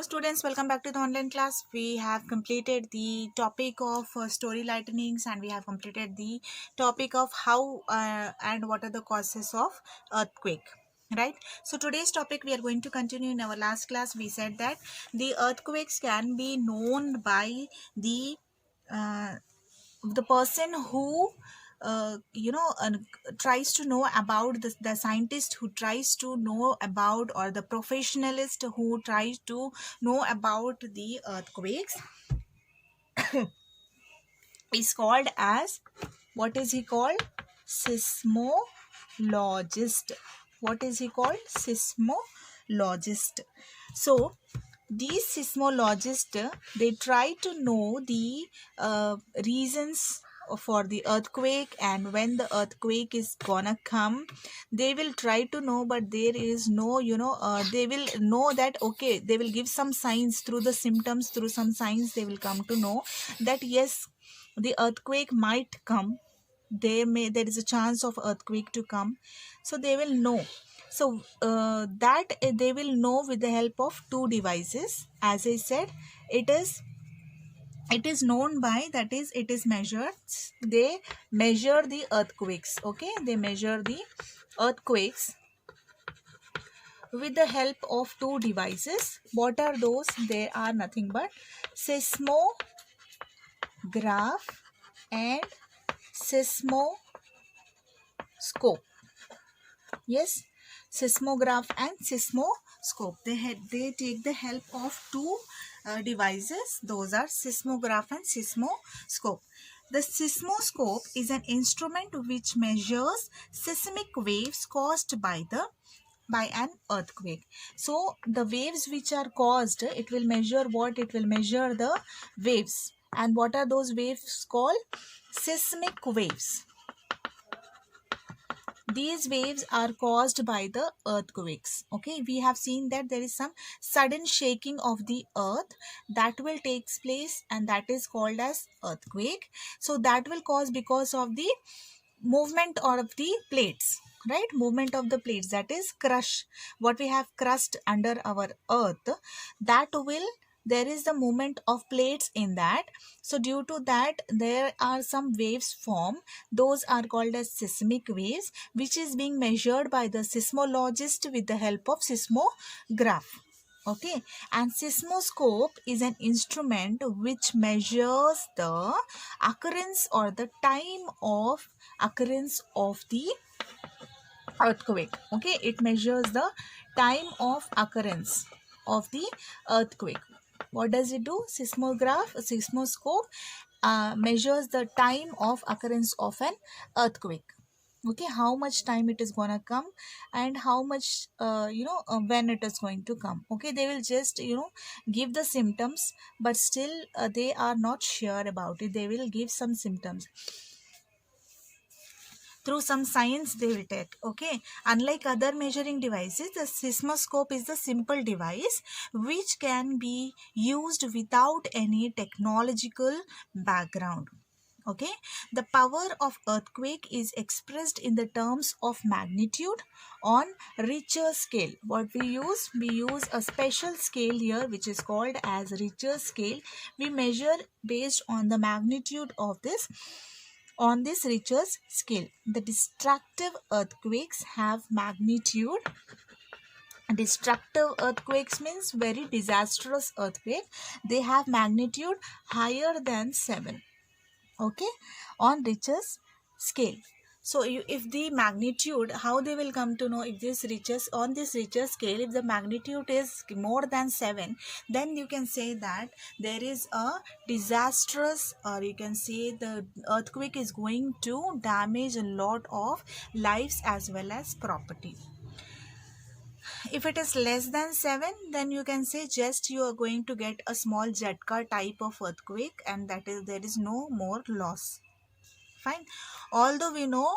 Hello students, welcome back to the online class. We have completed the topic of story lightnings, and we have completed the topic of how and what are the causes of earthquake, right? So today's topic we are going to continue. In our last class we said that the earthquakes can be known by uh, the person who tries to know about the scientist who tries to know about, or the professionalist who tries to know about the earthquakes, is called as, what is he called? Seismologist. What is he called? Seismologist. So these seismologists, they try to know the reasons for the earthquake and when the earthquake is gonna come. They will try to know, but there is no, they will know that, okay, they will give some signs through the symptoms, through some signs they will come to know that yes, the earthquake might come. There is a chance of earthquake to come, so they will know. So that they will know with the help of two devices. As I said, it is known by, that is, it is measured. They measure the earthquakes. Okay, they measure the earthquakes with the help of two devices. What are those? They are nothing but seismograph and seismoscope. Yes, seismograph and seismoscope. They take the help of two devices. Those are seismograph and seismoscope. The seismoscope is an instrument which measures seismic waves caused by an earthquake. So the waves which are caused, it will measure what? It will measure the waves. And what are those waves called? Seismic waves. These waves are caused by the earthquakes. Okay, we have seen that there is some sudden shaking of the earth that will take place, and that is called as earthquake. So that will cause because of the movement of the plates, right? Movement of the plates, that is crush. What we have crushed under our earth, that will, there is the movement of plates in that. So due to that, there are some waves form. Those are called as seismic waves, which is being measured by the seismologist with the help of seismograph. Okay, and seismoscope is an instrument which measures the occurrence or the time of occurrence of the earthquake. Okay, it measures the time of occurrence of the earthquake. What does it do? Seismoscope measures the time of occurrence of an earthquake. Okay, how much time it is gonna come, and how much when it is going to come. Okay, they will just give the symptoms, but still they are not sure about it. They will give some symptoms through some science they will take. Okay, unlike other measuring devices, the seismoscope is the simple device which can be used without any technological background. Okay, the power of earthquake is expressed in the terms of magnitude on Richter scale. What we use a special scale here which is called as Richter scale. We measure based on the magnitude of this, on this Richter scale. The destructive earthquakes have magnitude. Destructive earthquakes means very disastrous earthquake. They have magnitude higher than 7. Okay, on Richter's scale. So if the magnitude, how they will come to know if this reaches on this Richter's scale, if the magnitude is more than 7, then you can say that there is a disastrous, or you can say the earthquake is going to damage a lot of lives as well as property. If it is less than 7, then you can say just you are going to get a small Jhatka type of earthquake, and that is, there is no more loss. Fine. Although we know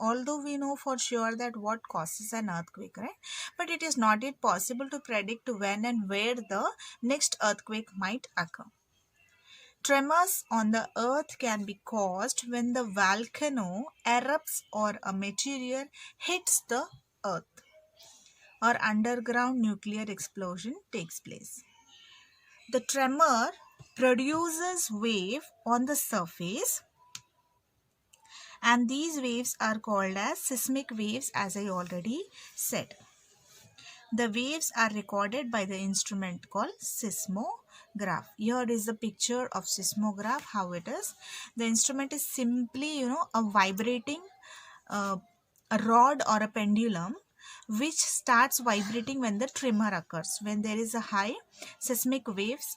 although we know for sure that what causes an earthquake, right? But it is not yet possible to predict when and where the next earthquake might occur. Tremors on the earth can be caused when the volcano erupts or a meteor hits the earth. or underground nuclear explosion takes place. The tremor produces wave on the surface, and these waves are called as seismic waves, as I already said. The waves are recorded by the instrument called seismograph. Here is the picture of seismograph, how it is. The instrument is simply, a vibrating a rod or a pendulum which starts vibrating when the tremor occurs. When there is a high seismic waves,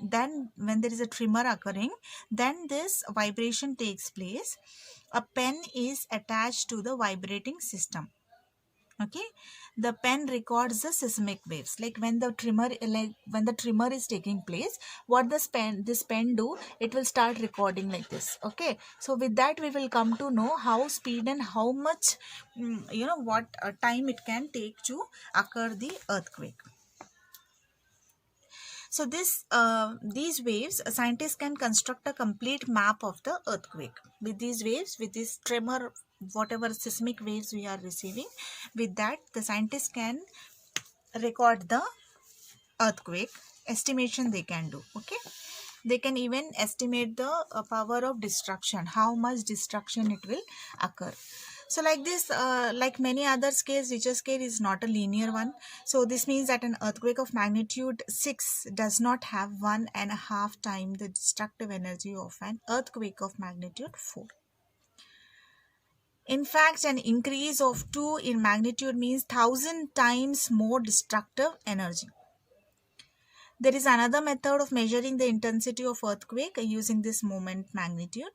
then when there is a tremor occurring, then this vibration takes place. A pen is attached to the vibrating system. Okay, the pen records the seismic waves. When the tremor is taking place, what this pen do, it will start recording like this. Okay, so with that we will come to know how speed and how much what time it can take to occur the earthquake. So these waves, scientists can construct a complete map of the earthquake. With these waves, with this tremor, whatever seismic waves we are receiving, with that the scientists can record the earthquake estimation they can do. Okay, they can even estimate the power of destruction, how much destruction it will occur. So like this, like many other scales, Richter scale is not a linear one. So this means that an earthquake of magnitude 6 does not have 1.5 times the destructive energy of an earthquake of magnitude 4. In fact, an increase of 2 in magnitude means 1000 times more destructive energy. There is another method of measuring the intensity of earthquake using this moment magnitude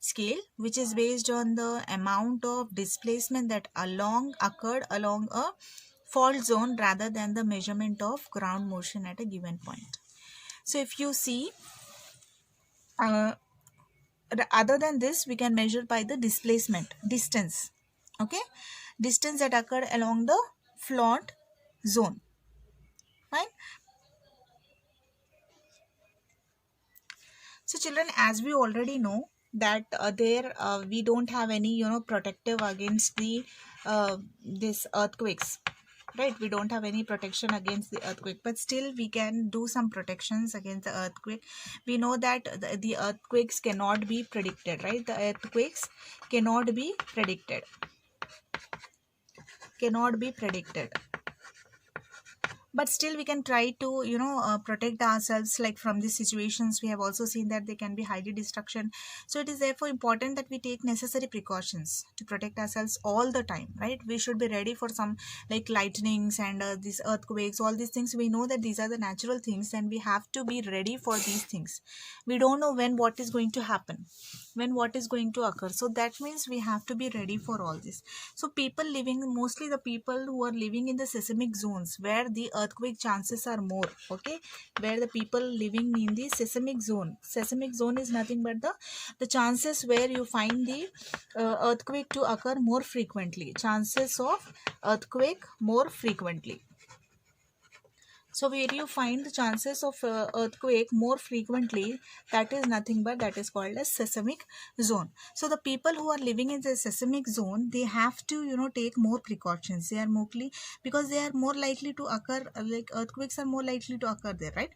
scale, which is based on the amount of displacement that occurred along a fault zone rather than the measurement of ground motion at a given point. So if you see, other than this, we can measure by the distance. Okay, distance that occurred along the fault zone. Fine. So children, as we already know that there we don't have any protective against the this earthquakes, right? We don't have any protection against the earthquake, but still we can do some protections against the earthquake. We know that the earthquakes cannot be predicted, right? The earthquakes cannot be predicted, cannot be predicted, but still we can try to protect ourselves, like from these situations. We have also seen that they can be highly destruction. So it is therefore important that we take necessary precautions to protect ourselves all the time, right? We should be ready for some, like lightnings and these earthquakes, all these things. We know that these are the natural things and we have to be ready for these things. We don't know when what is going to happen, when what is going to occur. So that means we have to be ready for all this. So people living, mostly the people who are living in the seismic zones where the earthquake chances are more. Okay, where the people living in the seismic zone is nothing but the chances where you find the earthquake to occur more frequently, chances of earthquake more frequently. So where you find the chances of earthquake more frequently, that is nothing but that is called as seismic zone. So the people who are living in the seismic zone, they have to take more precautions. They are mostly, because they are more likely to occur, like earthquakes are more likely to occur there, right?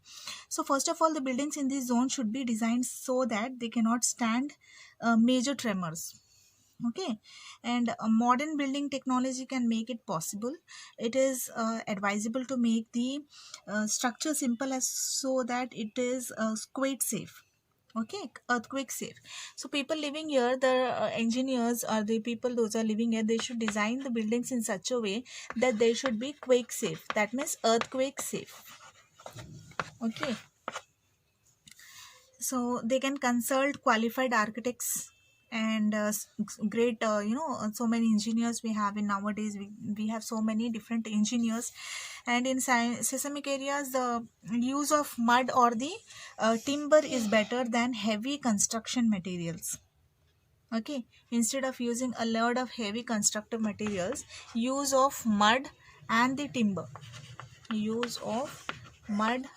So first of all, the buildings in this zone should be designed so that they cannot stand major tremors. Okay, and a modern building technology can make it possible. It is advisable to make the structure simple as so that it is quite safe. Okay, earthquake safe. So people living here, the engineers or the people those are living here, they should design the buildings in such a way that they should be quake safe, that means earthquake safe. Okay, so they can consult qualified architects and great so many engineers we have in nowadays. We have so many different engineers, and in seismic areas the use of mud or the timber is better than heavy construction materials. Okay, instead of using a lot of heavy constructive materials, use of mud and the timber, use of mud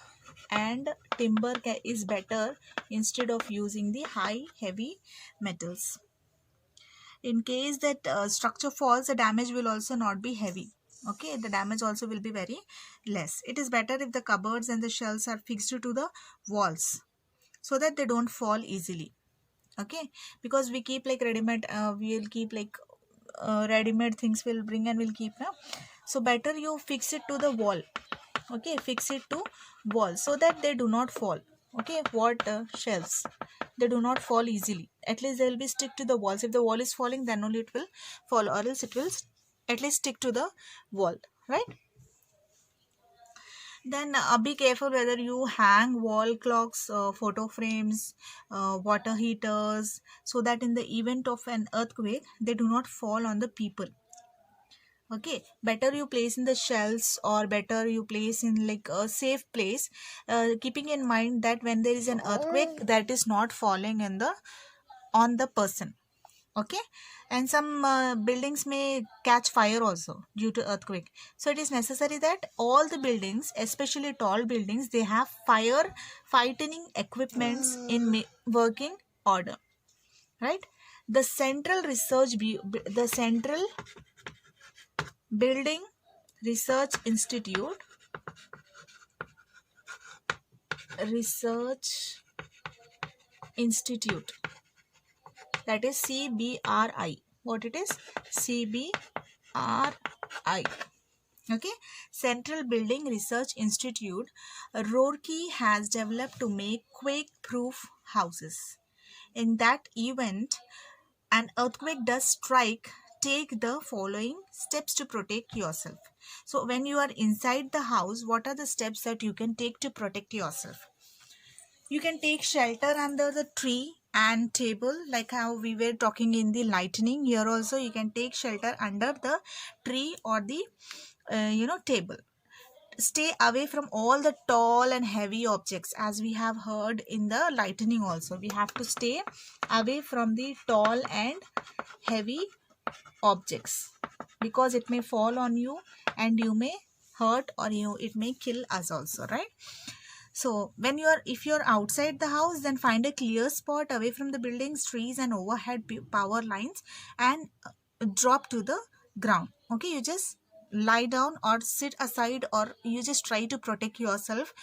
and timber is better instead of using the high heavy metals. In case that structure falls, the damage will also not be heavy. Okay, the damage also will be very less. It is better if the cupboards and the shelves are fixed to the walls so that they don't fall easily. Okay, because we keep like ready-made, we'll keep like ready-made things will bring and we'll keep now. So better you fix it to the wall. Okay, fix it to wall so that they do not fall. Okay, what shelves, they do not fall easily. At least they will be stick to the walls. If the wall is falling, then only it will fall, or else it will at least stick to the wall, right? Then be careful whether you hang wall clocks, photo frames, water heaters, so that in the event of an earthquake they do not fall on the people. Okay, better you place in the shelves, or better you place in like a safe place, keeping in mind that when there is an earthquake, that is not falling in the on the person. Okay, and some buildings may catch fire also due to earthquake. So it is necessary that all the buildings, especially tall buildings, they have fire fighting equipments in working order, right? The the Central Building Research Institute, that is CBRI. What it is? CBRI. Okay, Central Building Research Institute, Roorkee has developed to make quake-proof houses. In that event, an earthquake does strike, take the following steps to protect yourself. So when you are inside the house, what are the steps that you can take to protect yourself? You can take shelter under the tree and table, like how we were talking in the lightning. Here also you can take shelter under the tree or the table. Stay away from all the tall and heavy objects, as we have heard in the lightning also. We have to stay away from the tall and heavy objects, because it may fall on you and you may hurt, or it may kill us also, right? So when if you're outside the house, then find a clear spot away from the buildings, trees and overhead power lines, and drop to the ground. Okay, you just lie down or sit aside, or you just try to protect yourself,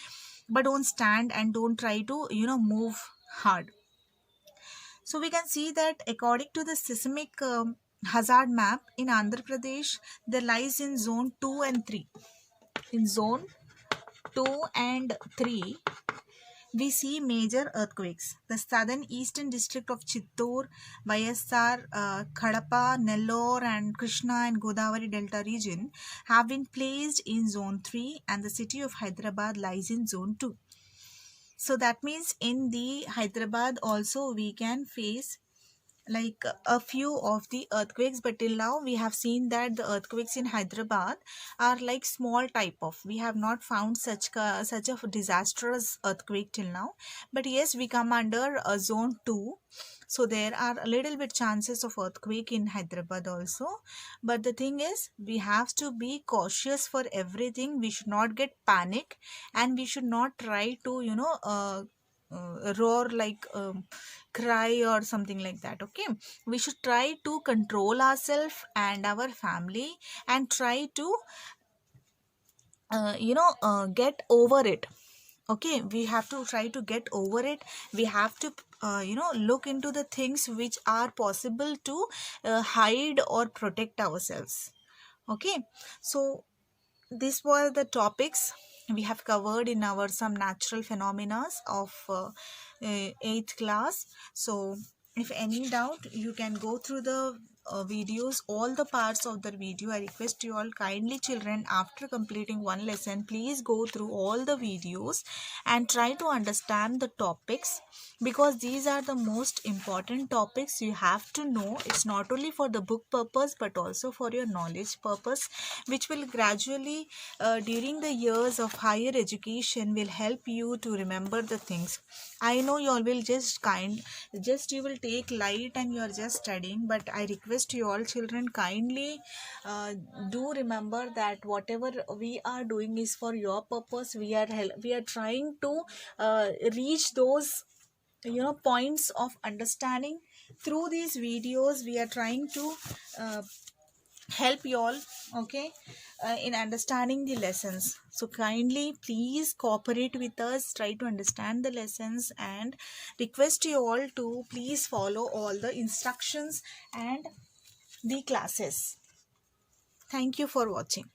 but don't stand and don't try to move hard. So we can see that according to the seismic hazard map in Andhra Pradesh, there lies in zone 2 and 3. In zone 2 and 3, we see major earthquakes. The southern eastern district of Chittoor, YSR, Kadapa, Nellore and Krishna and Godavari Delta region have been placed in zone 3, and the city of Hyderabad lies in zone 2. So that means in the Hyderabad also we can face like a few of the earthquakes, but till now we have seen that the earthquakes in Hyderabad are like small type of. We have not found such a disastrous earthquake till now, but yes, we come under a zone 2, so there are a little bit chances of earthquake in Hyderabad also. But the thing is, we have to be cautious for everything. We should not get panic, and we should not try to roar like cry or something like that. Okay, we should try to control ourselves and our family, and try to get over it. Okay, we have to try to get over it. We have to look into the things which are possible to hide or protect ourselves. Okay, so these were the topics we have covered in our some natural phenomena of 8th class. So if any doubt, you can go through the videos, all the parts of the video. I request you all kindly, children, after completing one lesson, please go through all the videos and try to understand the topics, because these are the most important topics you have to know. It's not only for the book purpose but also for your knowledge purpose, which will gradually during the years of higher education will help you to remember the things. I know you all will just you will take light and you are just studying, but I request you all, children, kindly do remember that whatever we are doing is for your purpose. We are trying to reach those points of understanding through these videos. We are trying to help you all, okay, in understanding the lessons. So kindly please cooperate with us, try to understand the lessons, and request you all to please follow all the instructions and the classes. Thank you for watching.